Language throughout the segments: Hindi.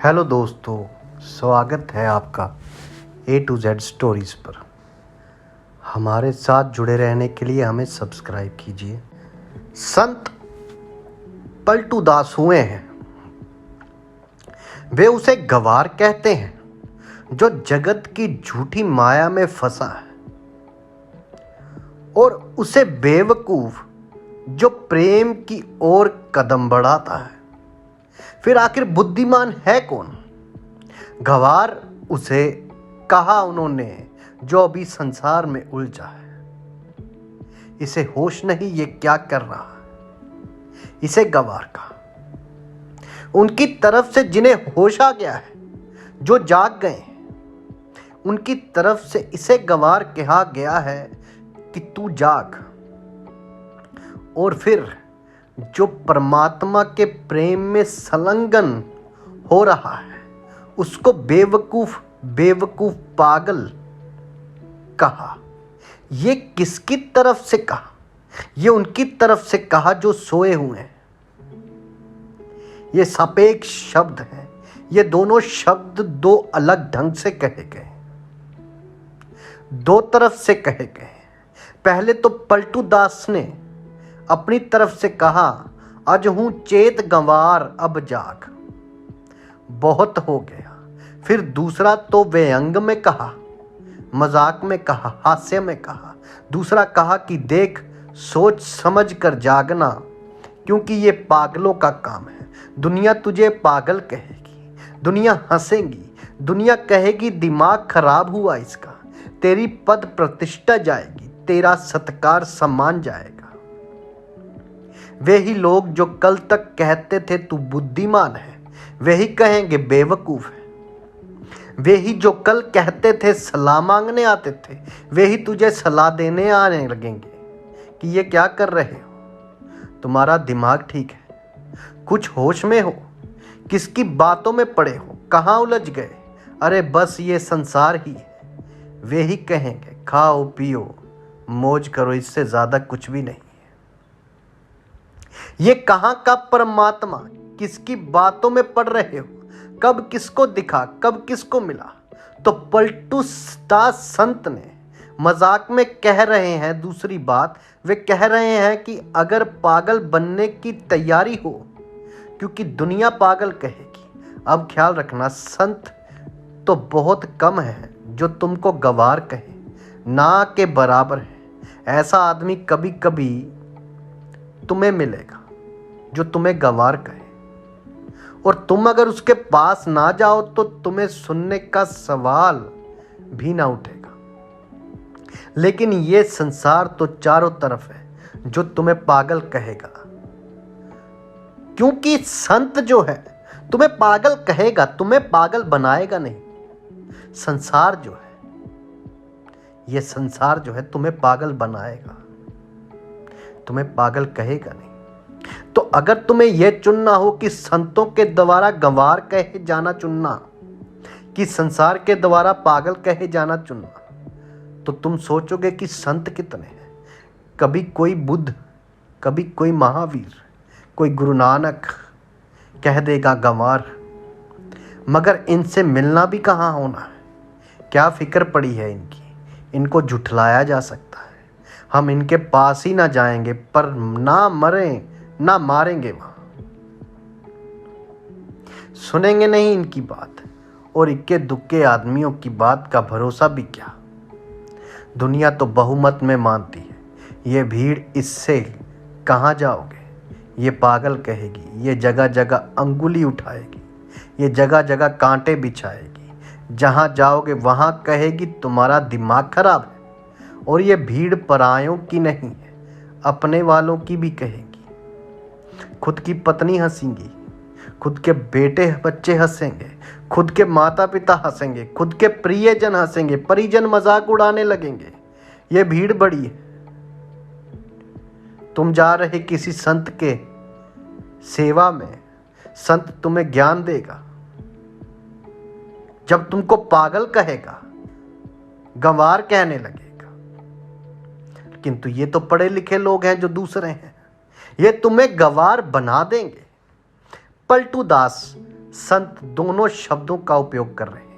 हेलो दोस्तों, स्वागत है आपका A to Z स्टोरीज़ पर। हमारे साथ जुड़े रहने के लिए हमें सब्सक्राइब कीजिए। संत पलटू दास हुए हैं। वे उसे गंवार कहते हैं जो जगत की झूठी माया में फंसा है, और उसे बेवकूफ जो प्रेम की ओर कदम बढ़ाता है। फिर आखिर बुद्धिमान है कौन? गंवार उसे कहा उन्होंने जो अभी संसार में उलझा है। इसे होश नहीं ये क्या कर रहा है, इसे गंवार कहा। उनकी तरफ से जिन्हें होश आ गया है, जो जाग गए, उनकी तरफ से इसे गंवार कहा गया है कि तू जाग। और फिर जो परमात्मा के प्रेम में संलग्न हो रहा है, उसको बेवकूफ पागल कहा। ये किसकी तरफ से कहा? ये उनकी तरफ से कहा जो सोए हुए हैं। ये सापेक्ष शब्द हैं। ये दोनों शब्द दो अलग ढंग से कहे गए, दो तरफ से कहे गए। पहले तो पलटू दास ने अपनी तरफ से कहा, अज हूं चेत गंवार अब जाग, बहुत हो गया। फिर दूसरा तो व्यंग में कहा, मजाक में कहा, हास्य में कहा। दूसरा कहा कि देख, सोच समझ कर जागना, क्योंकि ये पागलों का काम है। दुनिया तुझे पागल कहेगी, दुनिया हंसेगी, दुनिया कहेगी दिमाग खराब हुआ इसका। तेरी पद प्रतिष्ठा जाएगी, तेरा सत्कार सम्मान जाएगा। वे ही लोग जो कल तक कहते थे तू बुद्धिमान है, वे ही कहेंगे बेवकूफ है। वे ही जो कल कहते थे सलाह मांगने आते थे, वे ही तुझे सलाह देने आने लगेंगे कि ये क्या कर रहे हो, तुम्हारा दिमाग ठीक है, कुछ होश में हो, किसकी बातों में पड़े हो, कहाँ उलझ गए, अरे बस ये संसार ही है। वे ही कहेंगे खाओ पियो मौज करो, इससे ज्यादा कुछ भी नहीं है। ये कहाँ का परमात्मा, किसकी बातों में पड़ रहे हो, कब किसको दिखा, कब किसको मिला। तो पलटू दास संत ने मजाक में कह रहे हैं। दूसरी बात, वे कह रहे हैं कि अगर पागल बनने की तैयारी हो, क्योंकि दुनिया पागल कहेगी। अब ख्याल रखना, संत तो बहुत कम है जो तुमको गंवार कहे, ना के बराबर है। ऐसा आदमी कभी कभी तुम्हें मिलेगा जो तुम्हें गंवार कहे, और तुम अगर उसके पास ना जाओ तो तुम्हें सुनने का सवाल भी ना उठेगा। लेकिन ये संसार तो चारों तरफ है जो तुम्हें पागल कहेगा, क्योंकि संत जो है तुम्हें पागल कहेगा, तुम्हें पागल बनाएगा नहीं। संसार जो है, ये संसार जो है तुम्हें पागल बनाएगा, तुम्हें पागल कहेगा नहीं। तो अगर तुम्हें यह चुनना हो कि संतों के द्वारा गंवार कहे जाना चुनना, कि संसार के द्वारा पागल कहे जाना चुनना, तो तुम सोचोगे कि संत कितने हैं। कभी कोई बुद्ध, कभी कोई महावीर, कोई गुरु नानक कह देगा गंवार, मगर इनसे मिलना भी कहाँ होना है। क्या फिक्र पड़ी है इनकी, इनको झुठलाया जा सकता है। हम इनके पास ही ना जाएंगे, पर ना मरें ना मारेंगे वहां। सुनेंगे नहीं इनकी बात, और इक्के दुक्के आदमियों की बात का भरोसा भी क्या। दुनिया तो बहुमत में मानती है। ये भीड़, इससे कहाँ जाओगे। ये पागल कहेगी, ये जगह जगह अंगुली उठाएगी, ये जगह जगह कांटे बिछाएगी। जहाँ जाओगे वहाँ कहेगी तुम्हारा दिमाग खराब है। और ये भीड़ परायों की नहीं है, अपने वालों की भी कहेगी। खुद की पत्नी हंसेंगी, खुद के बेटे बच्चे हंसेंगे, खुद के माता पिता हंसेंगे, खुद के प्रियजन हंसेंगे, परिजन मजाक उड़ाने लगेंगे। ये भीड़ बड़ी है। तुम जा रहे किसी संत के सेवा में, संत तुम्हें ज्ञान देगा। जब तुमको पागल कहेगा, गंवार कहने लगेगा। किंतु ये तो पढ़े लिखे लोग हैं जो दूसरे हैं, ये तुम्हें गंवार बना देंगे। पलटू दास संत दोनों शब्दों का उपयोग कर रहे हैं।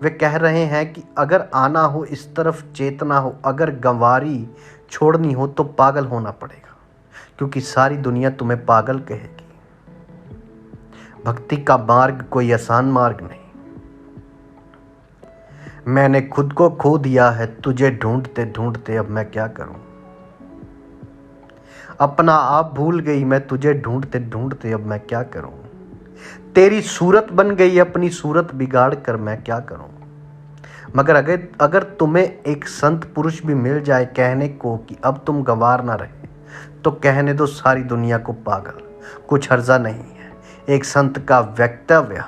वे कह रहे हैं कि अगर आना हो इस तरफ, चेतना हो, अगर गंवारी छोड़नी हो तो पागल होना पड़ेगा, क्योंकि सारी दुनिया तुम्हें पागल कहेगी। भक्ति का मार्ग कोई आसान मार्ग नहीं। मैंने खुद को खो दिया है तुझे ढूंढते ढूंढते, अब मैं क्या करूं। अपना आप भूल गई मैं तुझे ढूंढते ढूंढते, अब मैं क्या करूं। तेरी सूरत बन गई अपनी सूरत बिगाड़ कर, मैं क्या करूं। मगर अगर तुम्हें एक संत पुरुष भी मिल जाए कहने को कि अब तुम गंवार ना रहे, तो कहने दो सारी दुनिया को पागल, कुछ हर्जा नहीं है। एक संत का वक्तव्य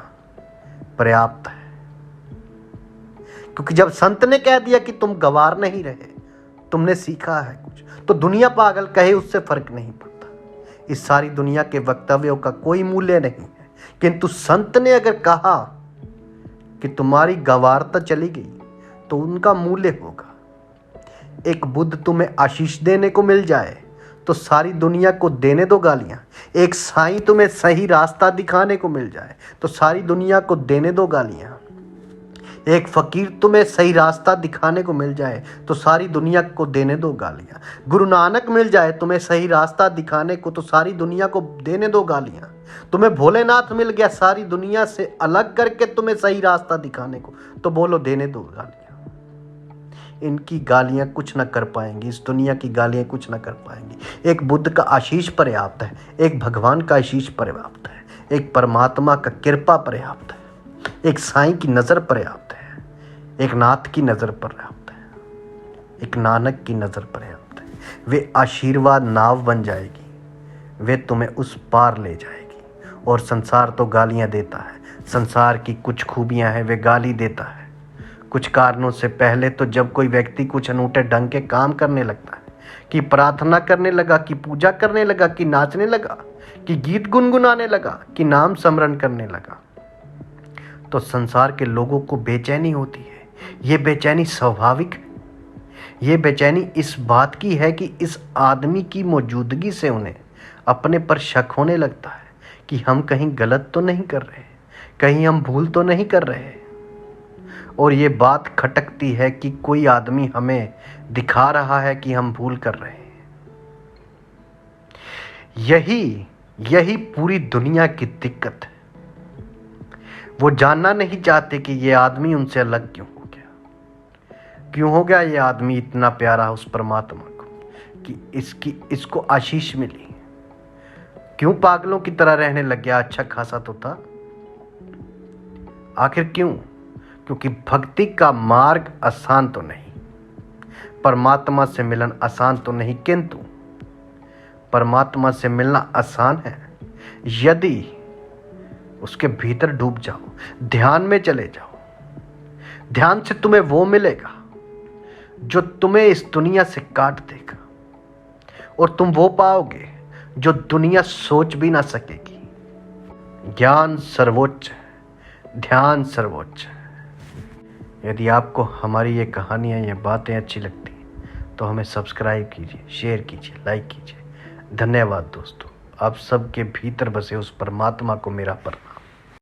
पर्याप्त है, क्योंकि जब संत ने कह दिया कि तुम गंवार नहीं रहे, तुमने सीखा है कुछ, तो दुनिया पागल कहे उससे फर्क नहीं पड़ता। इस सारी दुनिया के वक्तव्यों का कोई मूल्य नहीं है, किंतु संत ने अगर कहा कि तुम्हारी गंवारता चली गई तो उनका मूल्य होगा। एक बुद्ध तुम्हें आशीष देने को मिल जाए तो सारी दुनिया को देने दो गालियां। एक साईं तुम्हें सही रास्ता दिखाने को मिल जाए तो सारी दुनिया को देने दो गालियां। एक फकीर तुम्हें सही रास्ता दिखाने को मिल जाए तो सारी दुनिया को देने दो गालियां। गुरु नानक मिल जाए तुम्हें सही रास्ता दिखाने को तो सारी दुनिया को देने दो गालियां। तुम्हें भोलेनाथ मिल गया सारी दुनिया से अलग करके तुम्हें सही रास्ता दिखाने को, तो बोलो देने दो गालियां। इनकी गालियां कुछ न कर पाएंगी, इस दुनिया की गालियां कुछ न कर पाएंगी। एक बुद्ध का आशीष पर्याप्त है, एक भगवान का आशीष पर्याप्त है, एक परमात्मा का कृपा पर्याप्त है, एक साईं की नज़र पर्याप्त है, एक नाथ की नज़र पर्याप्त है, एक नानक की नज़र पर्याप्त है। वे आशीर्वाद नाव बन जाएगी, वे तुम्हें उस पार ले जाएगी। और संसार तो गालियां देता है, संसार की कुछ खूबियां हैं, वे गाली देता है। कुछ कारणों से पहले तो जब कोई व्यक्ति कुछ अनूठे ढंग के काम करने लगता है, कि प्रार्थना करने लगा, कि पूजा करने लगा, कि नाचने लगा, कि गीत गुनगुनाने लगा, कि नाम स्मरण करने लगा, तो संसार के लोगों को बेचैनी होती है। ये बेचैनी स्वाभाविक है। ये बेचैनी इस बात की है कि इस आदमी की मौजूदगी से उन्हें अपने पर शक होने लगता है कि हम कहीं गलत तो नहीं कर रहे, कहीं हम भूल तो नहीं कर रहे। और ये बात खटकती है कि कोई आदमी हमें दिखा रहा है कि हम भूल कर रहे हैं। यही पूरी दुनिया की दिक्कत है। वो जानना नहीं चाहते कि ये आदमी उनसे अलग क्यों हो गया ये आदमी इतना प्यारा उस परमात्मा को कि इसको आशीष मिली। क्यों पागलों की तरह रहने लग गया, अच्छा खासा तो था। आखिर क्यों? क्योंकि भक्ति का मार्ग आसान तो नहीं, परमात्मा से मिलन आसान तो नहीं, किंतु परमात्मा से मिलना आसान है यदि उसके भीतर डूब जाओ, ध्यान में चले जाओ। ध्यान से तुम्हें वो मिलेगा जो तुम्हें इस दुनिया से काट देगा, और तुम वो पाओगे जो दुनिया सोच भी ना सकेगी। ज्ञान सर्वोच्च है, ध्यान सर्वोच्च है। यदि आपको हमारी ये कहानियाँ, ये बातें अच्छी लगती हैं तो हमें सब्सक्राइब कीजिए, शेयर कीजिए, लाइक कीजिए। धन्यवाद दोस्तों। आप सबके भीतर बसे उस परमात्मा को मेरा प्रणाम।